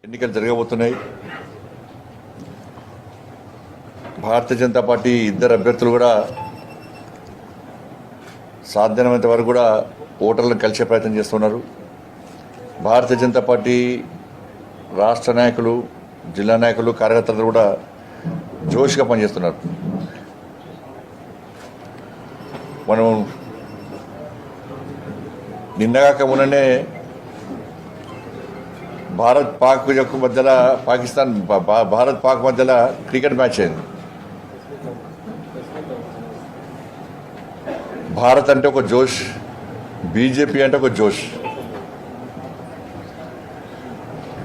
ఎన్నికలు జరగబోతున్నాయి. భారతీయ జనతా పార్టీ ఇద్దరు అభ్యర్థులు కూడా సాధ్యమైనంత వరకు కూడా ఓటర్లను కలిసే ప్రయత్నం చేస్తున్నారు. భారతీయ జనతా పార్టీ రాష్ట్ర నాయకులు, జిల్లా నాయకులు, కార్యకర్తలు కూడా జోష్గా పనిచేస్తున్నారు. మనం నిన్నగాక మొన్ననే భారత్ పాక్ యొక్క మధ్యలో భారత్ పాక్ మధ్యలో క్రికెట్ మ్యాచ్ అయింది. భారత్ అంటే ఒక జోష్, బీజేపీ అంటే ఒక జోష్.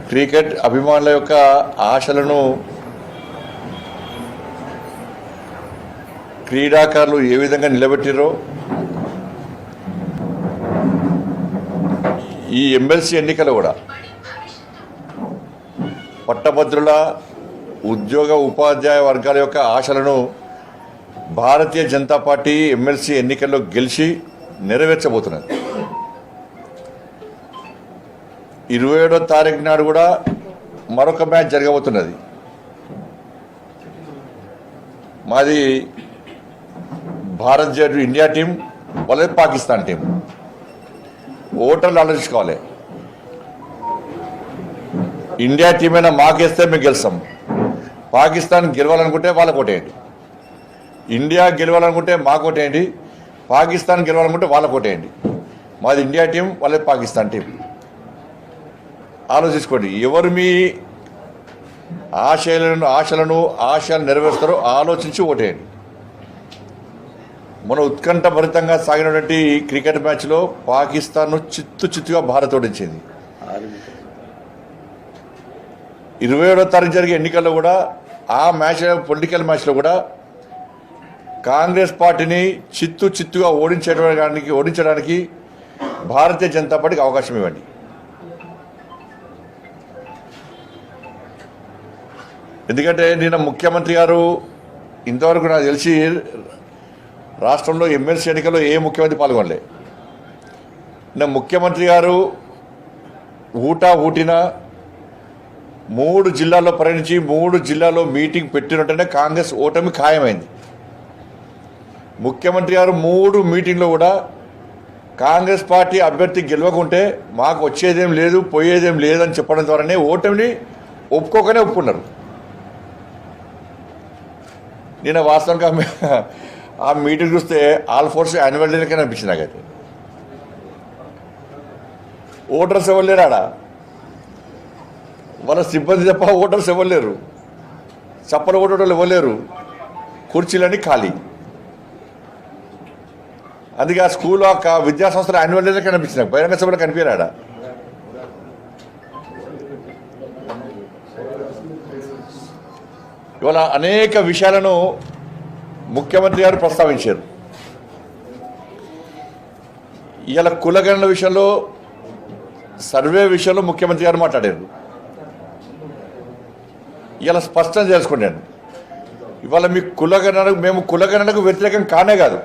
క్రికెట్ అభిమానుల యొక్క ఆశలను క్రీడాకారులు ఏ విధంగా నిలబెట్టారో ఈ ఎమ్మెల్సీ ఎన్నికలు కూడా పట్టభద్రుల ఉద్యోగ ఉపాధ్యాయ వర్గాల యొక్క ఆశలను భారతీయ జనతా పార్టీ ఎమ్మెల్సీ ఎన్నికల్లో గెలిచి నెరవేర్చబోతున్నది. 27వ తారీఖు నాడు కూడా మరొక మ్యాచ్ జరగబోతున్నది. మాది భారత్ ఇండియా టీం వాళ్ళది పాకిస్తాన్ టీం. ఓటర్లు ఆలోచించుకోవాలి. ఇండియా టీం అయినా మాకేస్తే మేము గెలుస్తాం. పాకిస్తాన్ గెలవాలనుకుంటే వాళ్ళకు ఓటేయండి. ఇండియా గెలవాలనుకుంటే మాకు ఓటేయండి. పాకిస్తాన్ గెలవాలనుకుంటే వాళ్ళకు ఓటేయండి. మాది ఇండియా టీం, వాళ్ళది పాకిస్తాన్ టీం. ఆలోచించుకోండి. ఎవరు మీ ఆశలు నెరవేరుస్తారో ఆలోచించి ఓటేయండి. మన ఉత్కంఠభరితంగా సాగినటువంటి క్రికెట్ మ్యాచ్లో పాకిస్తాన్ను చిత్తుగా భారత్ ఓడించింది. 27వ తారీఖు జరిగే ఎన్నికల్లో కూడా ఆ మ్యాచ్, పొలిటికల్ మ్యాచ్లో కూడా కాంగ్రెస్ పార్టీని చిత్తుగా ఓడించడానికి భారతీయ జనతా పార్టీకి అవకాశం ఇవ్వండి. ఎందుకంటే నిన్న ముఖ్యమంత్రి గారు ఇంతవరకు నాకు తెలిసి రాష్ట్రంలో ఎమ్మెల్సీ ఎన్నికల్లో ఏ ముఖ్యమంత్రి పాల్గొనలే. నిన్న ముఖ్యమంత్రి గారు ఊటిన 3 జిల్లాల్లో పర్యటించి 3 జిల్లాల్లో మీటింగ్ పెట్టినట్టునే కాంగ్రెస్ ఓటమి ఖాయమైంది. ముఖ్యమంత్రి గారు 3 మీటింగ్లో కూడా కాంగ్రెస్ పార్టీ అభ్యర్థి గెలవకుంటే మాకు వచ్చేదేం లేదు, పోయేదేం లేదని చెప్పడం ద్వారానే ఓటమిని ఒప్పుకున్నారు. నిన్న వాస్తవంగా ఆ మీటింగ్ చూస్తే ఆల్ ఫోర్స్ యాన్యువల్ డేకైనా అనిపించింది నాకైతే. ఓటర్స్ ఎవరు లేరు ఆడ, వాళ్ళ సిబ్బంది తప్ప ఓటర్స్ ఎవరు లేరు. చప్పలు ఓటర్లు ఎవరు లేరు. కుర్చీలన్నీ ఖాళీ. అందుకే ఆ స్కూల్ విద్యాసంస్థల యాన్యువల్ డేలో కనిపించింది, బహిరంగ సభలో కనిపించాడు. ఇవాళ అనేక విషయాలను ముఖ్యమంత్రి గారు ప్రస్తావించారు. ఇవాళ కులగణన విషయంలో, సర్వే విషయంలో ముఖ్యమంత్రి గారు మాట్లాడారు. ఇలా స్పష్టం చేసుకున్నాను. ఇవాళ మీ మేము కులగణనకు వ్యతిరేకం కానే కాదు.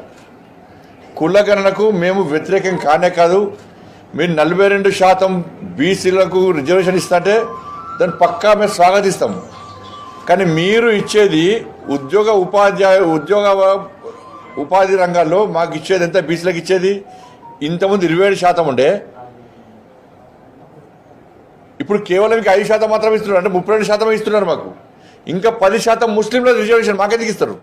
కులగణనకు మేము వ్యతిరేకం కానే కాదు. మీరు 42% బీసీలకు రిజర్వేషన్ ఇస్తుంటే దాన్ని పక్కా మేము స్వాగతిస్తాము. కానీ మీరు ఇచ్చేది ఉపాధి రంగాల్లో మాకు ఇచ్చేది ఎంత? బీసీలకు ఇచ్చేది ఇంతకుముందు 27% ఉండే, ఇప్పుడు కేవలం 5% మాత్రమే ఇస్తున్నారు. అంటే 32% ఇస్తున్నారు మాకు. ఇంకా 10% ముస్లింల రిజర్వేషన్ మాకెందుకు ఇస్తారు?